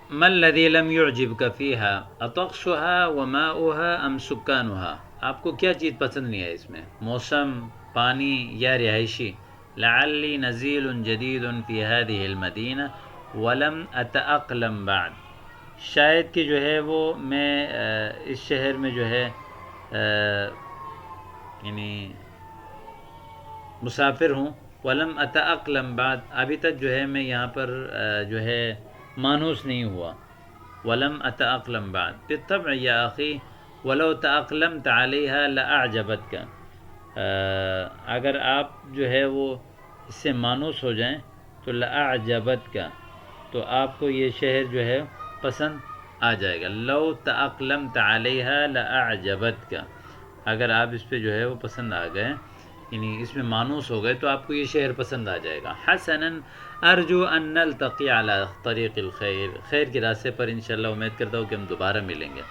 ما الذي لم يعجبك فيها اطقسها وماؤها ام سكانها، آپ کو کیا چیز پسند نہیں ہے اس میں، موسم، پانی یا رہائشی؟ لعلی نزیل جدید فی هذه المدینہ ولم اتأقلم بعد، شاید کہ جو ہے وہ میں اس شہر میں جو ہے یعنی مسافر ہوں، ولم اتأقلم بعد، ابھی تک جو ہے میں یہاں پر جو ہے مانوس نہیں ہوا، ولم اتأقلم بعد بالطبع یا اخی ولو تأقلمت علیہا لأعجبتک، اگر آپ جو ہے وہ اس سے مانوس ہو جائیں تو لأعجبتک، تو آپ کو یہ شہر جو ہے پسند آ جائے گا، لو تأقلمت علیہا لأعجبتک، اگر آپ اس پہ جو ہے وہ پسند آ گئے، یعنی اس میں مانوس ہو گئے تو آپ کو یہ شہر پسند آ جائے گا۔ حسناً ارجو ان نلتقی علی طریق الخیر، خیر کے راستے پر انشاءاللہ امید کرتا ہوں کہ ہم دوبارہ ملیں گے۔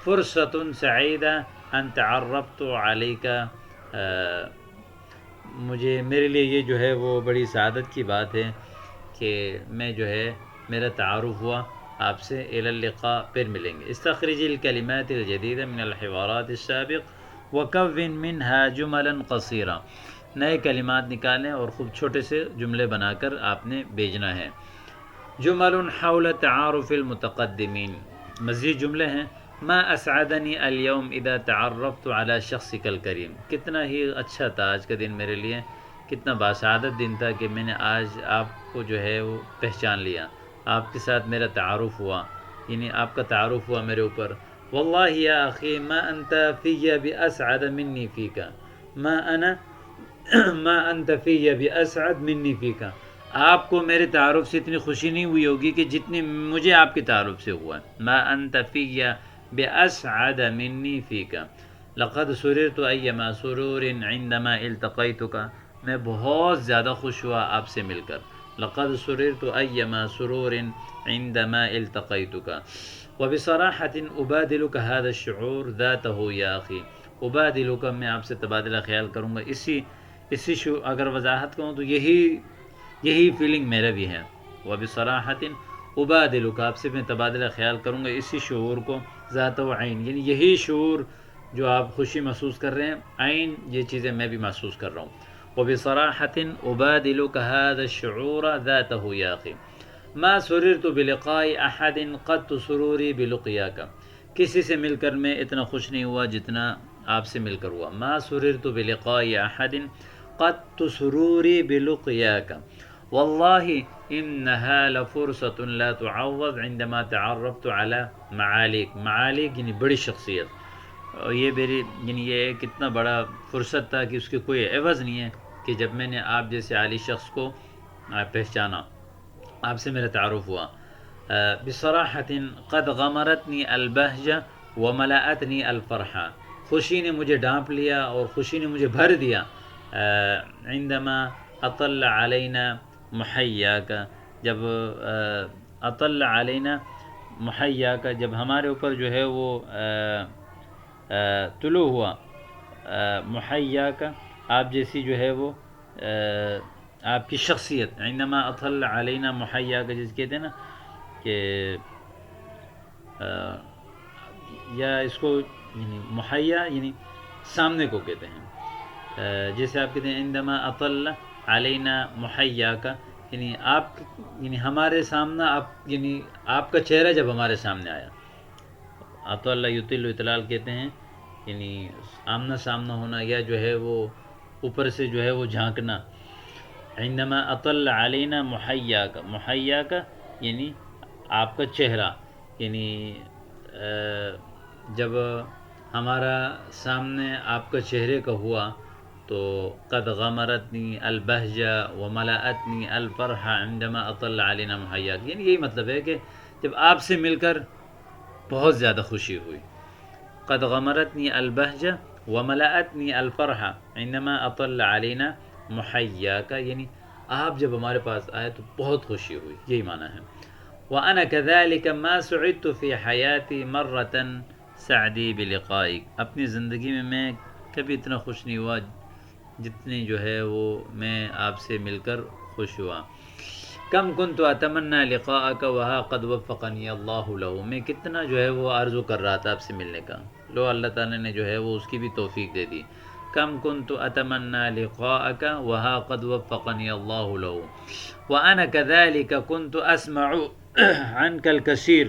فرصت سعیدہ ان تعرفت علیک، میرے لیے یہ جو ہے وہ بڑی سعادت کی بات ہے کہ میں جو ہے میرا تعارف ہوا آپ سے، الی اللقاء، پھر ملیں گے۔ استخرج الکلمات الجدیدہ من الحوارات السابق وکون منها جملا قصیرہ، نئے کلمات نکالیں اور خوب چھوٹے سے جملے بنا کر آپ نے بھیجنا ہے۔ جمل حول تعارف المتقدمین، مزید جملے ہیں۔ ما اسعدنی اليوم اذا تعرفت على شخصک الکریم، کتنا ہی اچھا تھا آج کا دن میرے لیے، کتنا باسعادت دن تھا کہ میں نے آج آپ کو جو ہے وہ پہچان لیا، آپ کے ساتھ میرا تعارف ہوا، یعنی آپ کا تعارف ہوا میرے اوپر۔ واللہ یا اخی ما انت فی باسعد منی فیک، ما انت فی باسعد منی فیک، آپ کو میرے تعارف سے اتنی خوشی نہیں ہوئی ہوگی کہ جتنی مجھے آپ کے تعارف سے ہوا ہے۔ ما انت فی باسعد منی فیک، لقد سررت ایما سرور عندما التقیتک، میں بہت زیادہ خوش ہوا آپ سے مل کر، لقد سررت ایما سرور عندما التقیتک، وبصراحة ابادلک هذا الشعور ذاته یا اخی، ابادلک، میں آپ سے تبادلہ خیال کروں گا، اسی اگر وضاحت کروں تو یہی فیلنگ میرا بھی ہے، وبصراحة ابادلک، آپ سے میں تبادلہ خیال کروں گا اسی شعور کو، ذات و عین، یعنی یہی شعور جو آپ خوشی محسوس کر رہے ہیں، عین یہ چیزیں میں بھی محسوس کر رہا ہوں۔ وبصراحة ابادلک هذا الشعور ذاته یا اخی، ما سررت بلقاء احد قد سروری بلقیاک، کسی سے مل کر میں اتنا خوش نہیں ہوا جتنا آپ سے مل کر ہوا، ما سررت بلقاء احد قد سروری بلقیاک، واللہ انها لفرصة لا تعوض عندما تعرفت على معاليك، معاليك یعنی بڑی شخصیت، اور یہ میری یعنی یہ کتنا بڑا فرصت تھا کہ اس کے کوئی عوض نہیں ہے کہ جب میں نے آپ جیسے عالی شخص کو پہچانا، آپ سے میرا تعارف ہوا۔ بصراحة قد غمرتنی البہجہ وملأتنی الفرحہ، خوشی نے مجھے ڈھانپ لیا اور خوشی نے مجھے بھر دیا، عندما اطل علینا محیاک، جب اطل علینا محیاک، جب ہمارے اوپر جو ہے وہ طلوع ہوا، محیاک، آپ جیسی جو ہے وہ آپ کی شخصیت، عندما اطل علینا محیاک، جس کہتے ہیں نا کہ یا اس کو یعنی محیا یعنی سامنے کو کہتے ہیں، جیسے آپ کہتے ہیں عندما اطل علینا محیاک، یعنی آپ یعنی ہمارے سامنے آپ یعنی آپ کا چہرہ جب ہمارے سامنے آیا، اطل یطل اطلال کہتے ہیں، یعنی آمنا سامنا ہونا یا جو ہے وہ اوپر سے جو ہے وہ جھانکنا۔ عندما اطل علینا محیاک، محیاک یعنی آپ کا چہرہ، یعنی جب ہمارا سامنے آپ کا چہرے کا ہوا تو قد غمرتنی البہجہ وملأتنی الفرح عندما اطل علینا محیاک، یعنی یہی مطلب ہے کہ جب آپ سے مل کر بہت زیادہ خوشی ہوئی، قد غمرتنی البہجہ وملأتنی الفرح عندما اطل علینا محیاک، یعنی آپ جب ہمارے پاس آئے تو بہت خوشی ہوئی، یہی معنی ہے۔ وَأَنَا كَذَلِكَ مَا سُعِدْتُ فِي حَيَاتِي مَرَّةً سَعْدِي بِلِقَائِكَ، اپنی زندگی میں میں کبھی اتنا خوش نہیں ہوا جتنی جو ہے وہ میں آپ سے مل کر خوش ہوا۔ کم کنت اتمنى لقاءک وہا قد وفقنی اللہ لہ، میں کتنا جو ہے وہ آرزو کر رہا تھا آپ سے ملنے کا، لو اللہ تعالیٰ نے جو ہے وہ اس کی بھی توفیق دے دی. کم کنت اتمنى لقاءک وہا قد وفقنی اللہ لہ وانا كذلك كنت اسمع عنك الكثير،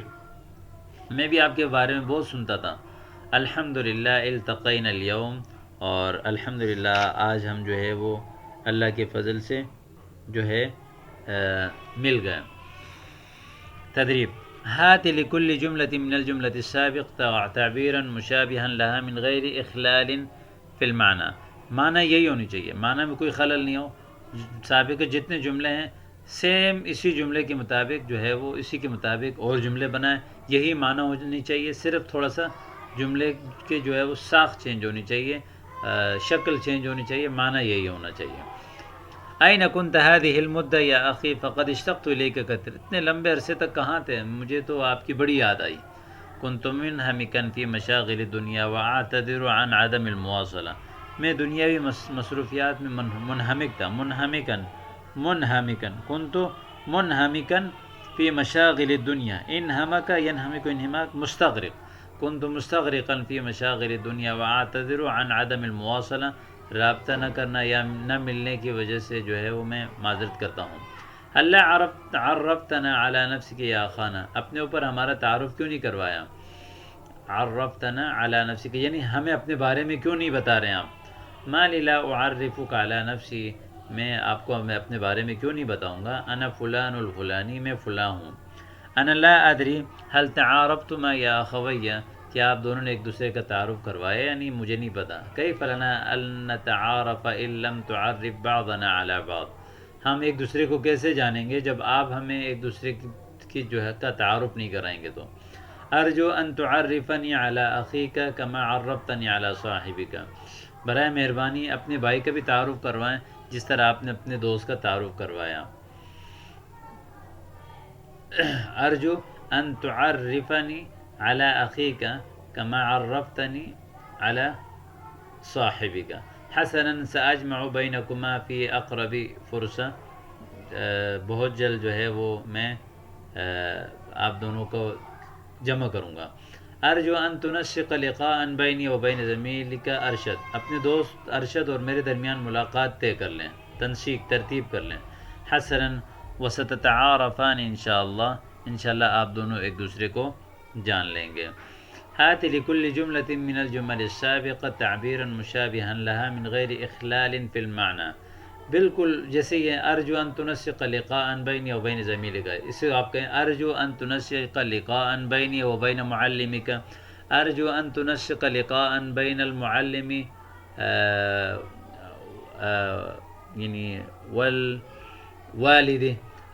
میں بھی آپ کے بارے میں بہت سنتا تھا. الحمدللہ التقینا اليوم، اور الحمدللہ آج ہم جو ہے وہ اللہ کے فضل سے جو ہے مل گئے. تدریب: هات لكل جملة من الجملة السابقة تعبيرا مشابها لها من غیر اخلال في المعنى. معنی یہی ہونی چاہیے، معنی میں کوئی خلل نہیں ہو. سابقہ جتنے جملے ہیں سیم اسی جملے کے مطابق جو ہے وہ اسی کے مطابق اور جملے بنائیں، یہی معنی ہونی چاہیے. صرف تھوڑا سا جملے کے جو ہے وہ ساخت چینج ہونی چاہیے، شکل چینج ہونی چاہیے، معنی یہی ہونا چاہیے. أين كنت هذه المدة يا أخي فقد اشتقت إليك كثير، اتنے لمبے عرصے تک کہاں تھے، مجھے تو آپ کی بڑی یاد آئی. كنت منهمكا في مشاغل الدنيا وأعتذر عن عدم المواصلة، میں دنیاوی مصروفیات میں منہمک تھا. منہمکا كنت منہمكا في مشاغل الدنيا، انہمک ینہمک انہماک مستغرق، كنت مستغرقا في مشاغل الدنيا وأعتذر عن عدم المواصلة، رابطہ نہ کرنا یا نہ ملنے کی وجہ سے جو ہے وہ میں معذرت کرتا ہوں. اللہ عرفتنا علی نفسک یا اخانا، اپنے اوپر ہمارا تعارف کیوں نہیں کروایا. عرفتنا علی نفسک یعنی ہمیں اپنے بارے میں کیوں نہیں بتا رہے ہیں آپ. ما لی لا اعرفک علی نفسی، میں آپ کو میں اپنے بارے میں کیوں نہیں بتاؤں گا. انا فلان الفلانی، میں فلاں ہوں. انا لا ادری هل تعارفتما یا اخویہ، کیا آپ دونوں نے ایک دوسرے کا تعارف کروایا یا نہیں، مجھے نہیں پتا. کیف لنا ان نتعارف ان لم تعرف بعضنا علی بعض، ہم ایک دوسرے کو کیسے جانیں گے جب آپ ہمیں ایک دوسرے کی جو ہے کا تعارف نہیں کرائیں گے. تو ارجو ان تعرفنی علی اخیک کما عرفتنی علی صاحبک، برائے مہربانی اپنے بھائی کا بھی تعارف کروائیں جس طرح آپ نے اپنے دوست کا تعارف کروایا. ارجو ان تعرفنی علی اخیک کما عرفتنی علی صاحبک. حسنا ساجمع بینکما فی اقرب فرصہ، بہت جلد جو ہے وہ میں آپ دونوں کو جمع کروں گا. ارجو ان تنسق لقاء بینی و بین زمیلک ارشد، اپنے دوست ارشد اور میرے درمیان ملاقات طے کر لیں، تنسیق ترتیب کر لیں. حسنا وستتعارفان انشاءاللہ، انشاءاللہ آپ دونوں ایک دوسرے کو جان لیں گے. هات لكل جملة من الجمل السابقة تعبيرا مشابها لها من غير اخلال في المعنى، بالکل جیسے یہ ارجو ان تنسق لقاء بینی و بین زمیلک، اسے آپ کہیں ارجو ان تنسق لقاء بینی و بین معلمک، ارجو ان تنسق لقاء بین المعلم یعنی والوالد،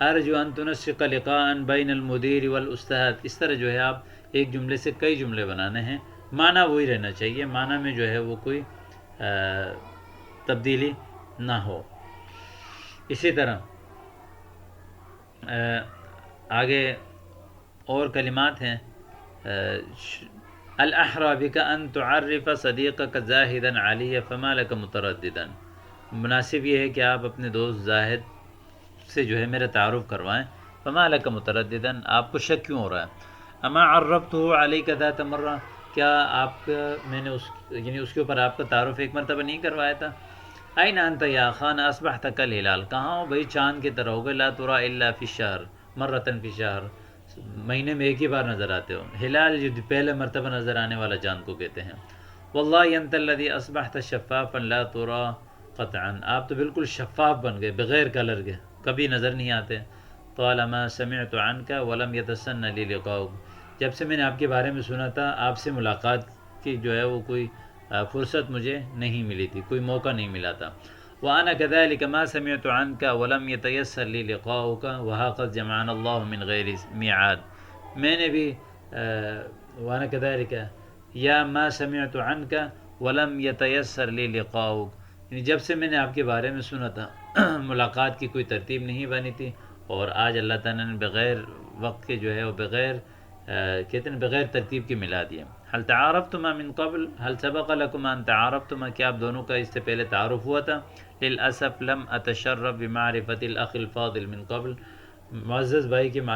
ارجو ان تنسق لقاء بین المدیر والاستاذ. اس طرح جو ہے آپ ایک جملے سے کئی جملے بنانے ہیں، معنی وہی رہنا چاہیے، معنی میں جو ہے وہ کوئی تبدیلی نہ ہو. اسی طرح آگے اور کلمات ہیں. الاحرى بك ان تعرف صديقك زاهدا علي فما لك مترددا، مناسب یہ ہے کہ آپ اپنے دوست زاہد سے جو ہے میرا تعارف کروائیں. فما لك مترددا، آپ کو شک کیوں ہو رہا ہے. اما عرفته عليك ذات مرہ، کیا آپ میں نے یعنی اس کے اوپر آپ کا تعارف ایک مرتبہ نہیں کروایا تھا. این انت یا خان اصبحت کالہلال، کہاں ہو بھائی چاند کی طرح ہو گئے. لا ترى الا فی الشہر مرۃ فی الشہر، مہینے میں ایک ہی بار نظر آتے ہو. ہلال جو پہلے مرتبہ نظر آنے والا چاند کو کہتے ہیں. واللہ انت الذی اصبحت شفافا لا ترى قطعا، آپ تو بالکل شفاف بن گئے بغیر کلر کے، کبھی نظر نہیں آتے. طالما سمعت عنك ولم يتسن لي لقاؤك، جب سے میں نے آپ کے بارے میں سنا تھا آپ سے ملاقات کی جو ہے وہ کوئی فرصت مجھے نہیں ملی تھی، کوئی موقع نہیں ملا تھا. وأنا كذلك ما سمعت عنك ولم يتيسر لي لقاؤك وها قد جمعنا الله من غير ميعاد، میں نے بھی وأنا كذلك یا ما سمعت عنك ولم يتيسر لي لقاؤك، یعنی جب سے میں نے آپ کے بارے میں سنا تھا ملاقات کی کوئی ترتیب نہیں بنی تھی، اور آج اللہ تعالیٰ نے بغیر وقت کے جو ہے وہ بغیر کہتے ہیں بغیر ترتیب کے ملا دیا. هل تعارفتما من قبل هل سبق لكما ان تعارفتما، کیا آپ دونوں کا اس سے پہلے تعارف ہوا تھا. للاسف لم اتشرف بمعرفة الاخ الفاضل من قبل، معزز بھائی کی